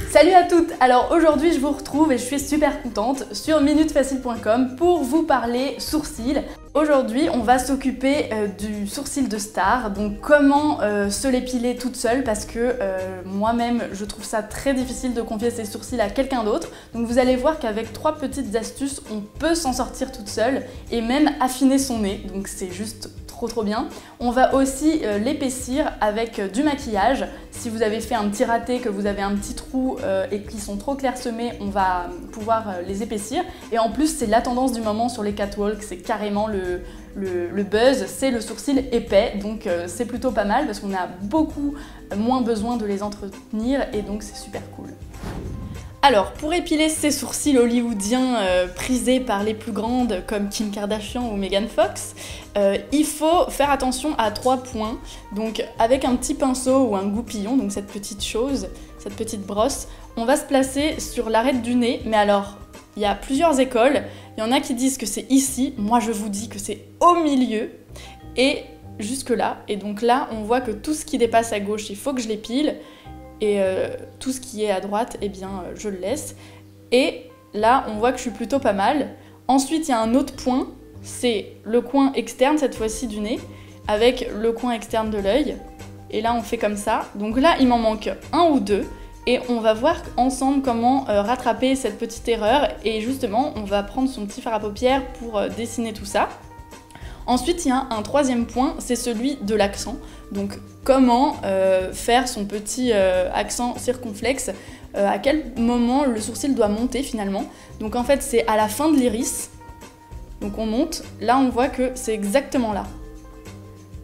Salut à toutes! Alors aujourd'hui je vous retrouve et je suis super contente sur minutefacile.com pour vous parler sourcils. Aujourd'hui on va s'occuper du sourcil de star, donc comment se l'épiler toute seule parce que moi-même je trouve ça très difficile de confier ses sourcils à quelqu'un d'autre. Donc vous allez voir qu'avec 3 petites astuces on peut s'en sortir toute seule et même affiner son nez, donc c'est juste trop bien. On va aussi l'épaissir avec du maquillage. Si vous avez fait un petit raté, que vous avez un petit trou et qu'ils sont trop clairsemés, on va pouvoir les épaissir. Et en plus, c'est la tendance du moment sur les catwalks, c'est carrément le buzz, c'est le sourcil épais. Donc c'est plutôt pas mal parce qu'on a beaucoup moins besoin de les entretenir et donc c'est super cool. Alors, pour épiler ces sourcils hollywoodiens prisés par les plus grandes comme Kim Kardashian ou Megan Fox, il faut faire attention à 3 points. Donc avec un petit pinceau ou un goupillon, donc cette petite chose, cette petite brosse, on va se placer sur l'arête du nez. Mais alors, il y a plusieurs écoles. Il y en a qui disent que c'est ici, moi je vous dis que c'est au milieu et jusque là. Et donc là, on voit que tout ce qui dépasse à gauche, il faut que je l'épile. Et tout ce qui est à droite, eh bien, je le laisse. Et là, on voit que je suis plutôt pas mal. Ensuite, il y a un autre point, c'est le coin externe, cette fois-ci du nez, avec le coin externe de l'œil. Et là, on fait comme ça. Donc là, il m'en manque 1 ou 2. Et on va voir ensemble comment rattraper cette petite erreur. Et justement, on va prendre son petit fard à paupières pour dessiner tout ça. Ensuite, il y a un 3e point, c'est celui de l'accent. Donc, comment faire son petit accent circonflexe, à quel moment le sourcil doit monter finalement. Donc en fait, c'est à la fin de l'iris. Donc on monte, là on voit que c'est exactement là.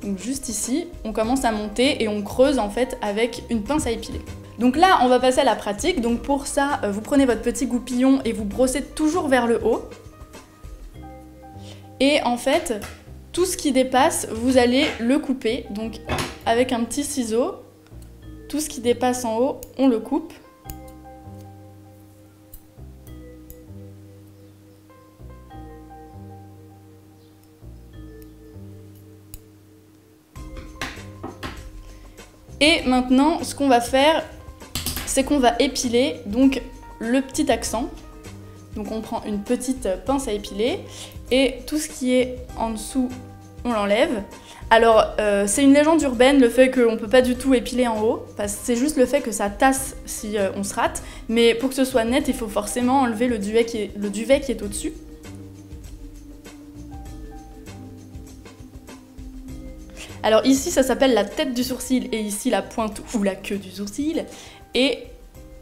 Donc juste ici, on commence à monter et on creuse en fait avec une pince à épiler. Donc là, on va passer à la pratique. Donc pour ça, vous prenez votre petit goupillon et vous brossez toujours vers le haut. Et en fait, tout ce qui dépasse, vous allez le couper, donc avec un petit ciseau, tout ce qui dépasse en haut, on le coupe. Et maintenant, ce qu'on va faire, c'est qu'on va épiler donc le petit accent. Donc on prend une petite pince à épiler et tout ce qui est en dessous, on l'enlève. Alors c'est une légende urbaine le fait qu'on ne peut pas du tout épiler en haut, parce que c'est juste le fait que ça tasse si on se rate, mais pour que ce soit net, il faut forcément enlever le duvet qui est au-dessus. Alors ici ça s'appelle la tête du sourcil et ici la pointe ou la queue du sourcil. Et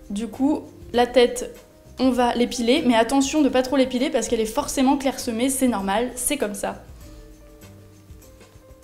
du coup la tête, on va l'épiler, mais attention de ne pas trop l'épiler parce qu'elle est forcément clairsemée, c'est normal, c'est comme ça.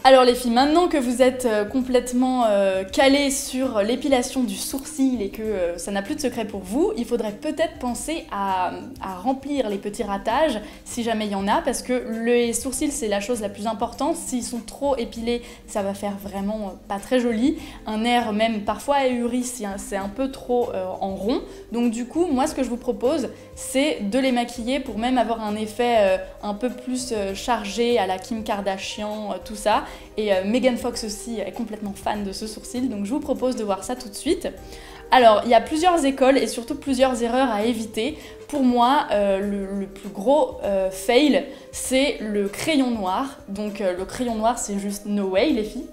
Alors les filles, maintenant que vous êtes complètement calées sur l'épilation du sourcil et que ça n'a plus de secret pour vous, il faudrait peut-être penser à remplir les petits ratages si jamais il y en a, parce que les sourcils c'est la chose la plus importante. S'ils sont trop épilés, ça va faire vraiment pas très joli. Un air même parfois ahuri si c'est un peu trop en rond. Donc du coup, moi ce que je vous propose, c'est de les maquiller pour même avoir un effet un peu plus chargé à la Kim Kardashian, tout ça. Et Megan Fox aussi est complètement fan de ce sourcil, donc je vous propose de voir ça tout de suite. Alors, il y a plusieurs écoles et surtout plusieurs erreurs à éviter. Pour moi, le plus gros fail, c'est le crayon noir. Donc le crayon noir, c'est juste no way, les filles.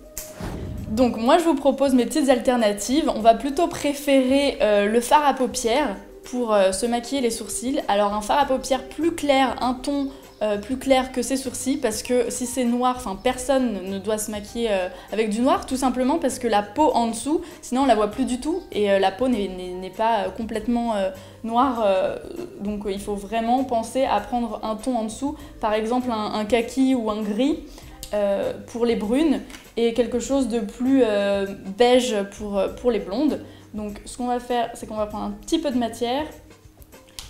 Donc moi, je vous propose mes petites alternatives. On va plutôt préférer le fard à paupières pour se maquiller les sourcils. Alors un fard à paupières plus clair, un ton plus clair que ses sourcils, parce que si c'est noir, enfin personne ne doit se maquiller avec du noir, tout simplement parce que la peau en dessous, sinon on la voit plus du tout et la peau n'est pas complètement noire, donc il faut vraiment penser à prendre un ton en dessous, par exemple un kaki ou un gris pour les brunes et quelque chose de plus beige pour les blondes. Donc ce qu'on va faire, c'est qu'on va prendre un petit peu de matière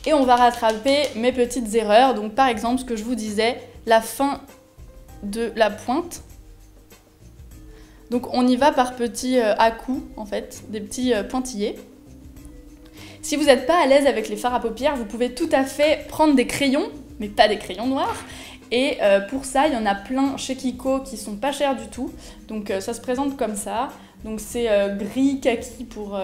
et on va rattraper mes petites erreurs. Donc par exemple, ce que je vous disais, la fin de la pointe. Donc on y va par petits à-coups, en fait, des petits pointillés. Si vous n'êtes pas à l'aise avec les fards à paupières, vous pouvez tout à fait prendre des crayons, mais pas des crayons noirs, Et pour ça, il y en a plein chez Kiko qui sont pas chers du tout. Donc ça se présente comme ça. Donc c'est gris kaki pour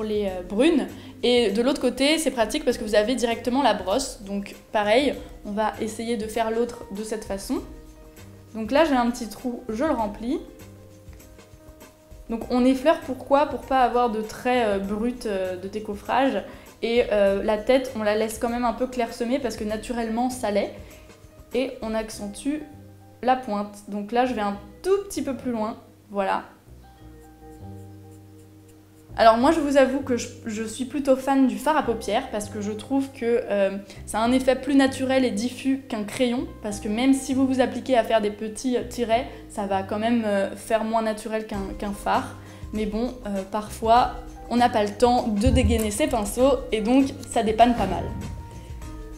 les brunes. Et de l'autre côté, c'est pratique parce que vous avez directement la brosse. Donc pareil, on va essayer de faire l'autre de cette façon. Donc là, j'ai un petit trou, je le remplis. Donc on effleure, pourquoi? Pour pas avoir de traits bruts de décoffrage. Et la tête, on la laisse quand même un peu clairsemée parce que naturellement, ça l'est. Et on accentue la pointe. Donc là, je vais un tout petit peu plus loin. Voilà. Alors moi, je vous avoue que je suis plutôt fan du fard à paupières parce que je trouve que ça a un effet plus naturel et diffus qu'un crayon, parce que même si vous vous appliquez à faire des petits tirets, ça va quand même faire moins naturel qu'un fard. Mais bon, parfois, on n'a pas le temps de dégainer ses pinceaux et donc ça dépanne pas mal.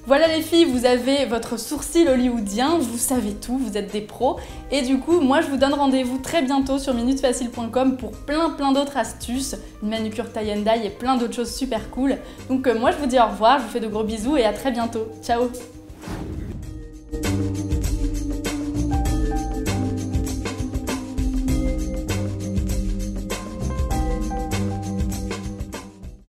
Voilà les filles, vous avez votre sourcil hollywoodien, vous savez tout, vous êtes des pros. Et du coup, moi je vous donne rendez-vous très bientôt sur minutefacile.com pour plein d'autres astuces, une manucure tie and dye et plein d'autres choses super cool. Donc moi je vous dis au revoir, je vous fais de gros bisous et à très bientôt. Ciao!